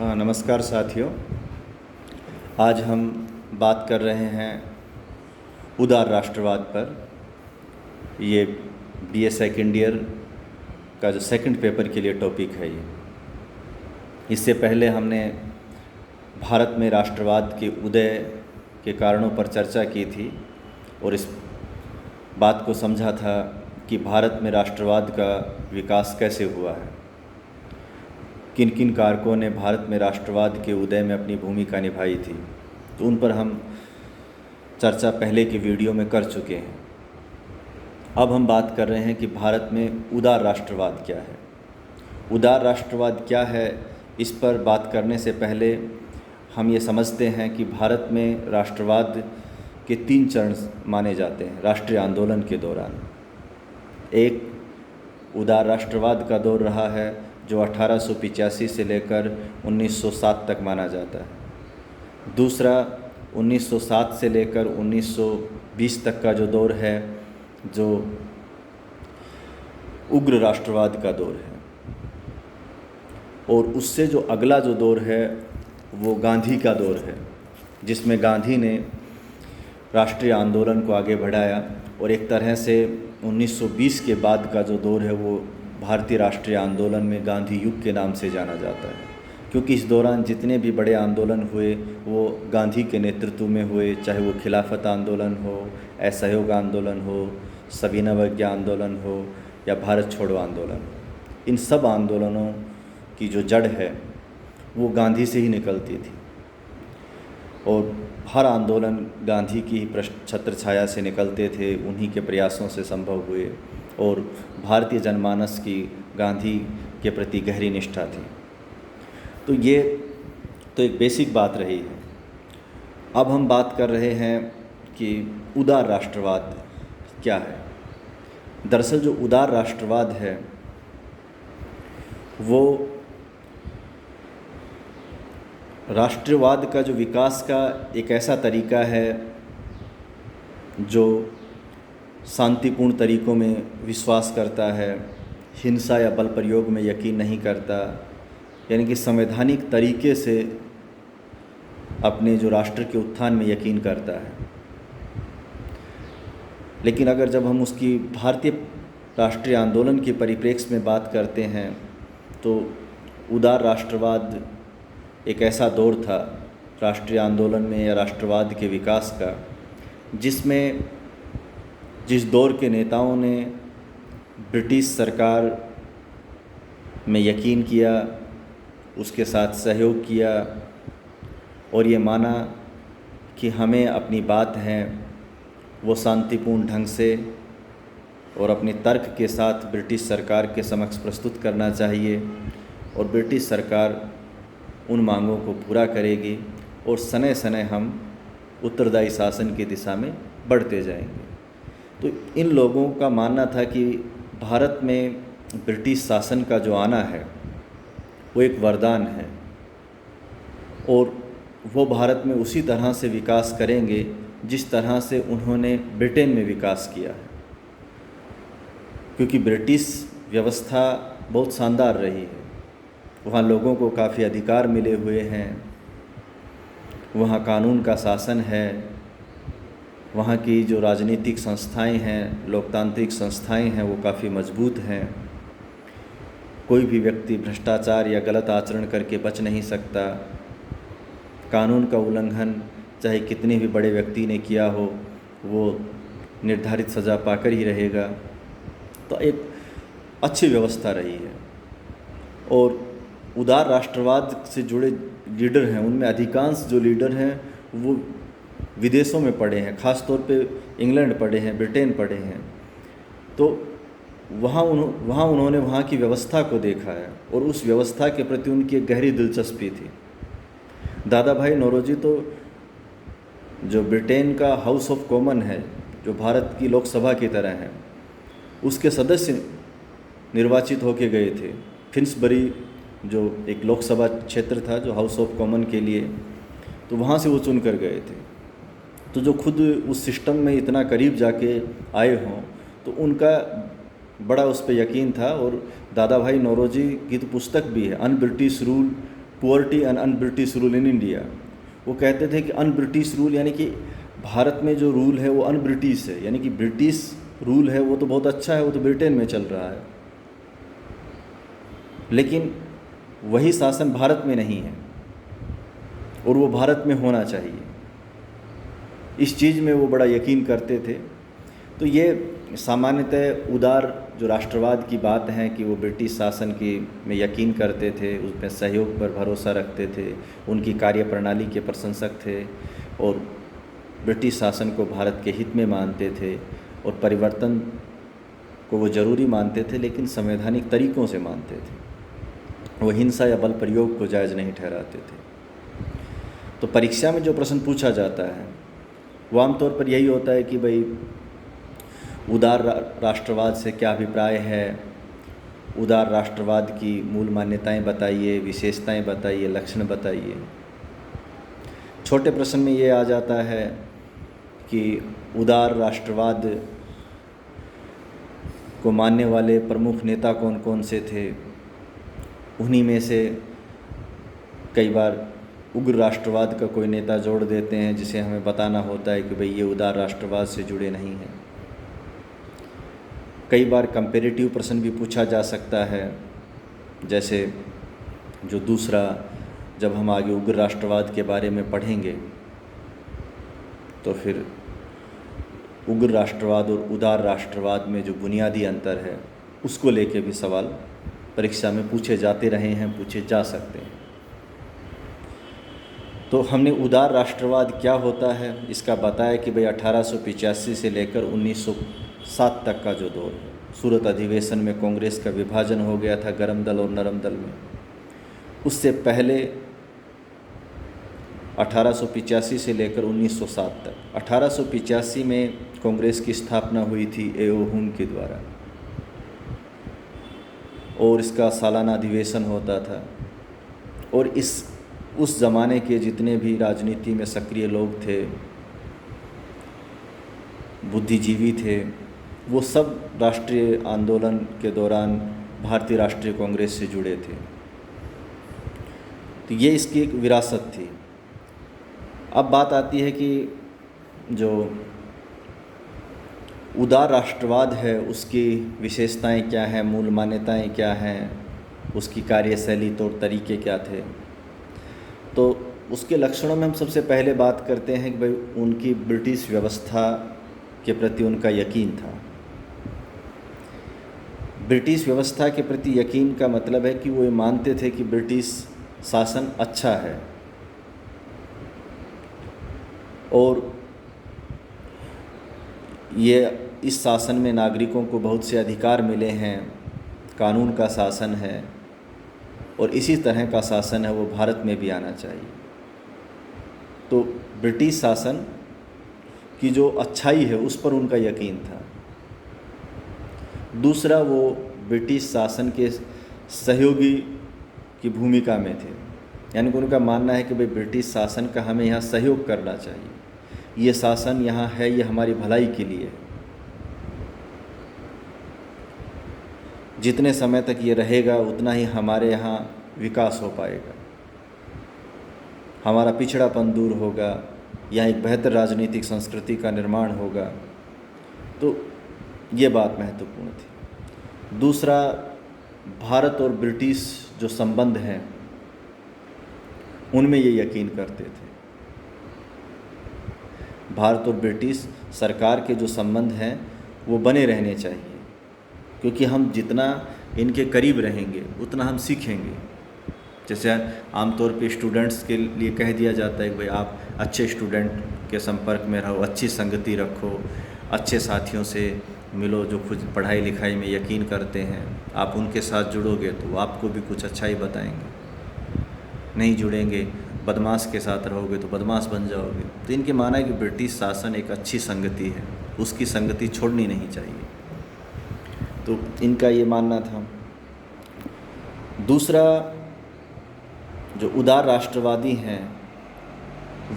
नमस्कार साथियों। आज हम बात कर रहे हैं उदार राष्ट्रवाद पर। ये बीए सेकेंड ईयर का जो सेकंड पेपर के लिए टॉपिक है इससे पहले हमने भारत में राष्ट्रवाद के उदय के कारणों पर चर्चा की थी और इस बात को समझा था कि भारत में राष्ट्रवाद का विकास कैसे हुआ है, किन किन कारकों ने भारत में राष्ट्रवाद के उदय में अपनी भूमिका निभाई थी। तो उन पर हम चर्चा पहले की वीडियो में कर चुके हैं। अब हम बात कर रहे हैं कि भारत में उदार राष्ट्रवाद क्या है। उदार राष्ट्रवाद क्या है, इस पर बात करने से पहले हम ये समझते हैं कि भारत में राष्ट्रवाद के 3 चरण माने जाते हैं राष्ट्रीय आंदोलन के दौरान। एक उदार राष्ट्रवाद का दौर रहा है जो 1885 से लेकर 1907 तक माना जाता है। दूसरा 1907 से लेकर 1920 तक का जो दौर है, जो उग्र राष्ट्रवाद का दौर है। और उससे जो अगला जो दौर है वो गांधी का दौर है, जिसमें गांधी ने राष्ट्रीय आंदोलन को आगे बढ़ाया। और एक तरह से 1920 के बाद का जो दौर है वो भारतीय राष्ट्रीय आंदोलन में गांधी युग के नाम से जाना जाता है, क्योंकि इस दौरान जितने भी बड़े आंदोलन हुए वो गांधी के नेतृत्व में हुए, चाहे वो खिलाफत आंदोलन हो, असहयोग आंदोलन हो, सविनय अवज्ञा आंदोलन हो या भारत छोड़ो आंदोलन हो। इन सब आंदोलनों की जो जड़ है वो गांधी से ही निकलती थी और हर आंदोलन गांधी की ही छत्र छाया से निकलते थे, उन्हीं के प्रयासों से संभव हुए और भारतीय जनमानस की गांधी के प्रति गहरी निष्ठा थी। तो ये तो एक बेसिक बात रही है। अब हम बात कर रहे हैं कि उदार राष्ट्रवाद क्या है। दरअसल जो उदार राष्ट्रवाद है वो राष्ट्रवाद का जो विकास का एक ऐसा तरीका है जो शांतिपूर्ण तरीक़ों में विश्वास करता है, हिंसा या बल प्रयोग में यकीन नहीं करता, यानी कि संवैधानिक तरीके से अपने जो राष्ट्र के उत्थान में यकीन करता है। लेकिन अगर जब हम उसकी भारतीय राष्ट्रीय आंदोलन के परिप्रेक्ष्य में बात करते हैं तो उदार राष्ट्रवाद एक ऐसा दौर था राष्ट्रीय आंदोलन में या राष्ट्रवाद के विकास का, जिस दौर के नेताओं ने ब्रिटिश सरकार में यकीन किया, उसके साथ सहयोग किया और ये माना कि हमें अपनी बात है वो शांतिपूर्ण ढंग से और अपने तर्क के साथ ब्रिटिश सरकार के समक्ष प्रस्तुत करना चाहिए और ब्रिटिश सरकार उन मांगों को पूरा करेगी और सने सने हम उत्तरदायी शासन की दिशा में बढ़ते जाएंगे। तो इन लोगों का मानना था कि भारत में ब्रिटिश शासन का जो आना है वो एक वरदान है और वो भारत में उसी तरह से विकास करेंगे जिस तरह से उन्होंने ब्रिटेन में विकास किया है, क्योंकि ब्रिटिश व्यवस्था बहुत शानदार रही है। वहाँ लोगों को काफ़ी अधिकार मिले हुए हैं, वहाँ कानून का शासन है, वहाँ की जो राजनीतिक संस्थाएं हैं, लोकतांत्रिक संस्थाएं हैं, वो काफ़ी मजबूत हैं। कोई भी व्यक्ति भ्रष्टाचार या गलत आचरण करके बच नहीं सकता। कानून का उल्लंघन चाहे कितने भी बड़े व्यक्ति ने किया हो वो निर्धारित सज़ा पाकर ही रहेगा। तो एक अच्छी व्यवस्था रही है। और उदार राष्ट्रवाद से जुड़े लीडर हैं, उनमें अधिकांश जो लीडर हैं वो विदेशों में पढ़े हैं, ख़ास तौर पे इंग्लैंड पढ़े हैं, ब्रिटेन पढ़े हैं। तो वहाँ उन्होंने वहाँ की व्यवस्था को देखा है और उस व्यवस्था के प्रति उनकी एक गहरी दिलचस्पी थी। दादा भाई नौरोजी तो जो ब्रिटेन का हाउस ऑफ कॉमन है, जो भारत की लोकसभा की तरह है, उसके सदस्य निर्वाचित होके गए थे। फिन्सबरी जो एक लोकसभा क्षेत्र था जो हाउस ऑफ कॉमन के लिए, तो वहाँ से वो चुन कर गए थे। तो जो खुद उस सिस्टम में इतना करीब जाके आए हों तो उनका बड़ा उस पर यकीन था। और दादा भाई नौरोजी की तो पुस्तक भी है, un British rule poverty and un British rule in India. वो कहते थे कि अन ब्रिटिश रूल यानी कि भारत में जो रूल है वो अन ब्रिटिश है, यानी कि ब्रिटिश रूल है वो तो बहुत अच्छा है, वो तो ब्रिटेन में चल रहा है, लेकिन वही शासन भारत में नहीं है और वो भारत में होना चाहिए। इस चीज़ में वो बड़ा यकीन करते थे। तो ये सामान्यतः उदार जो राष्ट्रवाद की बात है कि वो ब्रिटिश शासन की में यकीन करते थे, उसमें सहयोग पर भरोसा रखते थे, उनकी कार्यप्रणाली के प्रशंसक थे और ब्रिटिश शासन को भारत के हित में मानते थे और परिवर्तन को वो ज़रूरी मानते थे, लेकिन संवैधानिक तरीक़ों से मानते थे। वो हिंसा या बल प्रयोग को जायज़ नहीं ठहराते थे। तो परीक्षा में जो प्रश्न पूछा जाता है वो आमतौर पर यही होता है कि भाई उदार राष्ट्रवाद से क्या अभिप्राय है, उदार राष्ट्रवाद की मूल मान्यताएं बताइए, विशेषताएं बताइए, लक्षण बताइए। छोटे प्रश्न में ये आ जाता है कि उदार राष्ट्रवाद को मानने वाले प्रमुख नेता कौन कौन से थे। उन्हीं में से कई बार उग्र राष्ट्रवाद का कोई नेता जोड़ देते हैं, जिसे हमें बताना होता है कि भाई ये उदार राष्ट्रवाद से जुड़े नहीं हैं। कई बार कंपैरेटिव प्रश्न भी पूछा जा सकता है, जैसे जो दूसरा, जब हम आगे उग्र राष्ट्रवाद के बारे में पढ़ेंगे तो फिर उग्र राष्ट्रवाद और उदार राष्ट्रवाद में जो बुनियादी अंतर है उसको लेके भी सवाल परीक्षा में पूछे जाते रहे हैं, पूछे जा सकते हैं। तो हमने उदार राष्ट्रवाद क्या होता है इसका बताया कि भाई 1885 से लेकर 1907 तक का जो दौर है, सूरत अधिवेशन में कांग्रेस का विभाजन हो गया था गरम दल और नरम दल में। उससे पहले 1885 से लेकर 1907 तक, 1885 में कांग्रेस की स्थापना हुई थी ए.ओ. हुम के द्वारा और इसका सालाना अधिवेशन होता था। और उस ज़माने के जितने भी राजनीति में सक्रिय लोग थे, बुद्धिजीवी थे, वो सब राष्ट्रीय आंदोलन के दौरान भारतीय राष्ट्रीय कांग्रेस से जुड़े थे। तो ये इसकी एक विरासत थी। अब बात आती है कि जो उदार राष्ट्रवाद है उसकी विशेषताएं क्या हैं, मूल मान्यताएं क्या हैं, उसकी कार्यशैली, तौर तरीके क्या थे। तो उसके लक्षणों में हम सबसे पहले बात करते हैं कि भाई उनकी ब्रिटिश व्यवस्था के प्रति उनका यकीन था। ब्रिटिश व्यवस्था के प्रति यकीन का मतलब है कि वो ये मानते थे कि ब्रिटिश शासन अच्छा है और ये इस शासन में नागरिकों को बहुत से अधिकार मिले हैं, कानून का शासन है और इसी तरह का शासन है वो भारत में भी आना चाहिए। तो ब्रिटिश शासन की जो अच्छाई है उस पर उनका यकीन था। दूसरा, वो ब्रिटिश शासन के सहयोगी की भूमिका में थे, यानी कि उनका मानना है कि भाई ब्रिटिश शासन का हमें यहाँ सहयोग करना चाहिए, ये शासन यहाँ है ये हमारी भलाई के लिए है, जितने समय तक ये रहेगा उतना ही हमारे यहाँ विकास हो पाएगा, हमारा पिछड़ापन दूर होगा, यहाँ एक बेहतर राजनीतिक संस्कृति का निर्माण होगा। तो ये बात महत्वपूर्ण थी। दूसरा, भारत और ब्रिटिश जो संबंध हैं उनमें ये यकीन करते थे। भारत और ब्रिटिश सरकार के जो संबंध हैं वो बने रहने चाहिए, क्योंकि हम जितना इनके करीब रहेंगे उतना हम सीखेंगे। जैसे आमतौर पे स्टूडेंट्स के लिए कह दिया जाता है कि भाई आप अच्छे स्टूडेंट के संपर्क में रहो, अच्छी संगति रखो, अच्छे साथियों से मिलो जो खुद पढ़ाई लिखाई में यकीन करते हैं, आप उनके साथ जुड़ोगे तो वो आपको भी कुछ अच्छा ही बताएंगे। नहीं जुड़ेंगे, बदमाश के साथ रहोगे तो बदमाश बन जाओगे। तो इनके माना है कि ब्रिटिश शासन एक अच्छी संगति है, उसकी संगति छोड़नी नहीं चाहिए। तो इनका ये मानना था। दूसरा, जो उदार राष्ट्रवादी हैं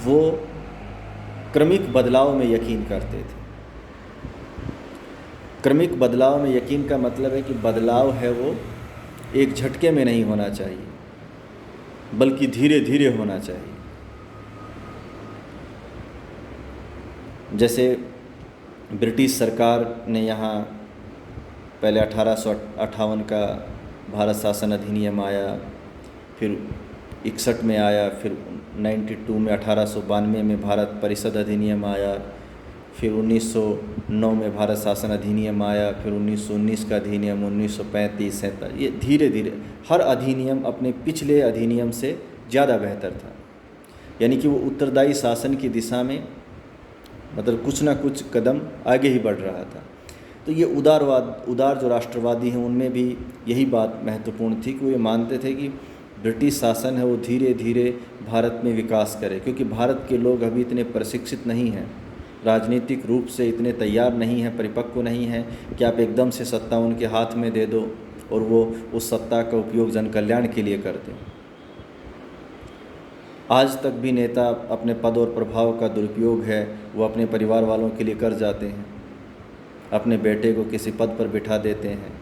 वो क्रमिक बदलाव में यकीन करते थे। क्रमिक बदलाव में यकीन का मतलब है कि बदलाव है वो एक झटके में नहीं होना चाहिए। बल्कि धीरे धीरे होना चाहिए। जैसे ब्रिटिश सरकार ने यहाँ पहले 1858 का भारत शासन अधिनियम आया, फिर 61 में आया, फिर 92 में 1892 में भारत परिषद अधिनियम आया, फिर 1909 में भारत शासन अधिनियम आया, फिर 1919 का अधिनियम, 1935 47, ये धीरे धीरे हर अधिनियम अपने पिछले अधिनियम से ज़्यादा बेहतर था। यानी कि वो उत्तरदायी शासन की दिशा में मतलब कुछ ना कुछ कदम आगे ही बढ़ रहा था। तो ये उदार जो राष्ट्रवादी हैं उनमें भी यही बात महत्वपूर्ण थी कि वो ये मानते थे कि ब्रिटिश शासन है वो धीरे धीरे भारत में विकास करे, क्योंकि भारत के लोग अभी इतने प्रशिक्षित नहीं हैं, राजनीतिक रूप से इतने तैयार नहीं हैं, परिपक्व नहीं हैं कि आप एकदम से सत्ता उनके हाथ में दे दो और वो उस सत्ता का उपयोग जन कल्याण के लिए कर दें। आज तक भी नेता अपने पद और प्रभाव का दुरुपयोग है वो अपने परिवार वालों के लिए कर जाते हैं, अपने बेटे को किसी पद पर बिठा देते हैं।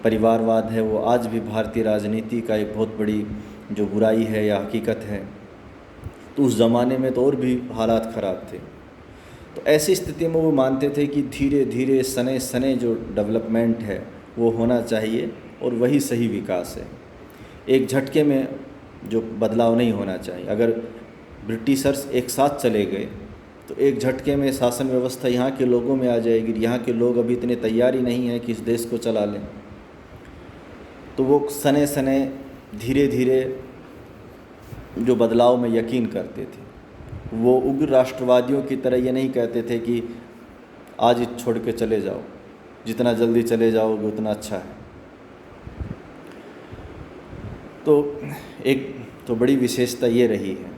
परिवारवाद है वो आज भी भारतीय राजनीति का एक बहुत बड़ी जो बुराई है या हकीकत है। तो उस ज़माने में तो और भी हालात ख़राब थे। तो ऐसी स्थिति में वो मानते थे कि धीरे धीरे सने सने जो डेवलपमेंट है वो होना चाहिए और वही सही विकास है। एक झटके में जो बदलाव नहीं होना चाहिए। अगर ब्रिटिशर्स एक साथ चले गए तो एक झटके में शासन व्यवस्था यहाँ के लोगों में आ जाएगी। यहाँ के लोग अभी इतने तैयार ही नहीं हैं कि इस देश को चला लें। तो वो सने सने धीरे धीरे जो बदलाव में यकीन करते थे, वो उग्र राष्ट्रवादियों की तरह ये नहीं कहते थे कि आज ही छोड़ के चले जाओ, जितना जल्दी चले जाओगे उतना अच्छा है। तो एक तो बड़ी विशेषता ये रही है।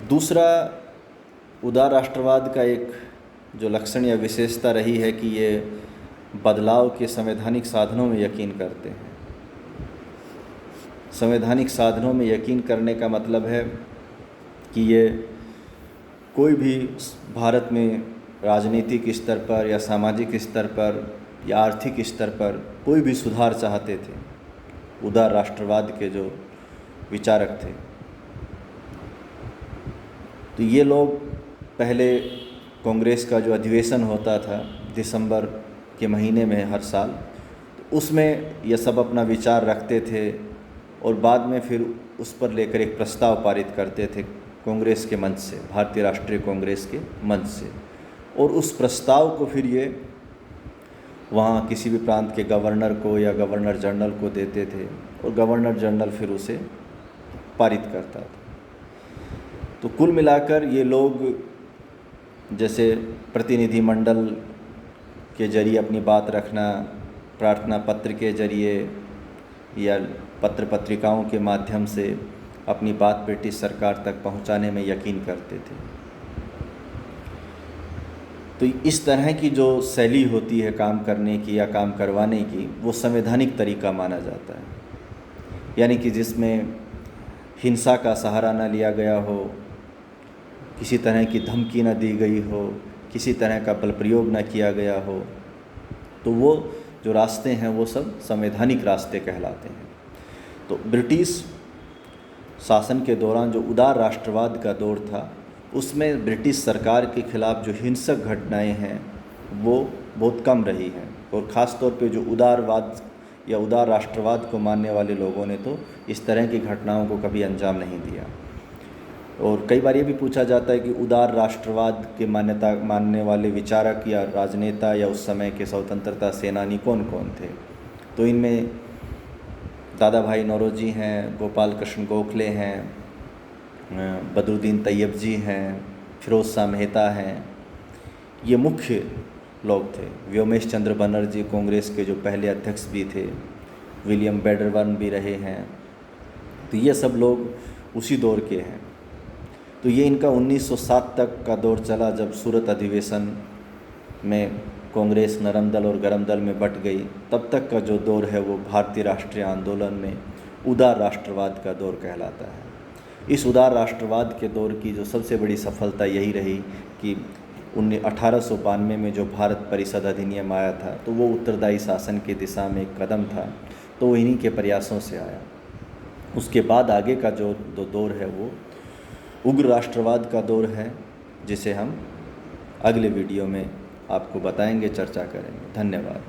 दूसरा, उदार राष्ट्रवाद का एक जो लक्षण या विशेषता रही है कि ये बदलाव के संवैधानिक साधनों में यकीन करते हैं। संवैधानिक साधनों में यकीन करने का मतलब है कि ये कोई भी भारत में राजनीतिक स्तर पर या सामाजिक स्तर पर या आर्थिक स्तर पर कोई भी सुधार चाहते थे, उदार राष्ट्रवाद के जो विचारक थे, तो ये लोग पहले कांग्रेस का जो अधिवेशन होता था दिसंबर के महीने में हर साल, तो उसमें ये सब अपना विचार रखते थे और बाद में फिर उस पर लेकर एक प्रस्ताव पारित करते थे कांग्रेस के मंच से, भारतीय राष्ट्रीय कांग्रेस के मंच से। और उस प्रस्ताव को फिर ये वहाँ किसी भी प्रांत के गवर्नर को या गवर्नर जनरल को देते थे और गवर्नर जनरल फिर उसे पारित करता था। तो कुल मिलाकर ये लोग जैसे प्रतिनिधिमंडल के जरिए अपनी बात रखना, प्रार्थना पत्र के जरिए या पत्र पत्रिकाओं के माध्यम से अपनी बात ब्रिटिश सरकार तक पहुंचाने में यकीन करते थे। तो इस तरह की जो शैली होती है काम करने की या काम करवाने की, वो संवैधानिक तरीका माना जाता है। यानी कि जिसमें हिंसा का सहारा न लिया गया हो, किसी तरह की धमकी न दी गई हो, किसी तरह का बल प्रयोग न किया गया हो, तो वो जो रास्ते हैं वो सब संवैधानिक रास्ते कहलाते हैं। तो ब्रिटिश शासन के दौरान जो उदार राष्ट्रवाद का दौर था, उसमें ब्रिटिश सरकार के खिलाफ़ जो हिंसक घटनाएं हैं वो बहुत कम रही हैं। और ख़ास तौर पे जो उदारवाद या उदार राष्ट्रवाद को मानने वाले लोगों ने तो इस तरह की घटनाओं को कभी अंजाम नहीं दिया। और कई बार ये भी पूछा जाता है कि उदार राष्ट्रवाद के मान्यता मानने वाले विचारक या राजनेता या उस समय के स्वतंत्रता सेनानी कौन कौन थे। तो इनमें दादा भाई नौरोजी हैं, गोपाल कृष्ण गोखले हैं, बदरुद्दीन तैयब जी हैं, फिरोज शाह मेहता हैं, ये मुख्य लोग थे। व्योमेश चंद्र बनर्जी कांग्रेस के जो पहले अध्यक्ष भी थे, विलियम बेडरबर्न भी रहे हैं। तो ये सब लोग उसी दौर के हैं। तो ये इनका 1907 तक का दौर चला, जब सूरत अधिवेशन में कांग्रेस नरम दल और गरम दल में बट गई। तब तक का जो दौर है वो भारतीय राष्ट्रीय आंदोलन में उदार राष्ट्रवाद का दौर कहलाता है। इस उदार राष्ट्रवाद के दौर की जो सबसे बड़ी सफलता यही रही कि 1892 में जो भारत परिषद अधिनियम आया था, तो वो उत्तरदायी शासन की दिशा में एक कदम था। तो वो इन्हीं के प्रयासों से आया। उसके बाद आगे का जो दौर है वो उग्र राष्ट्रवाद का दौर है, जिसे हम अगले वीडियो में आपको बताएंगे, चर्चा करेंगे। धन्यवाद।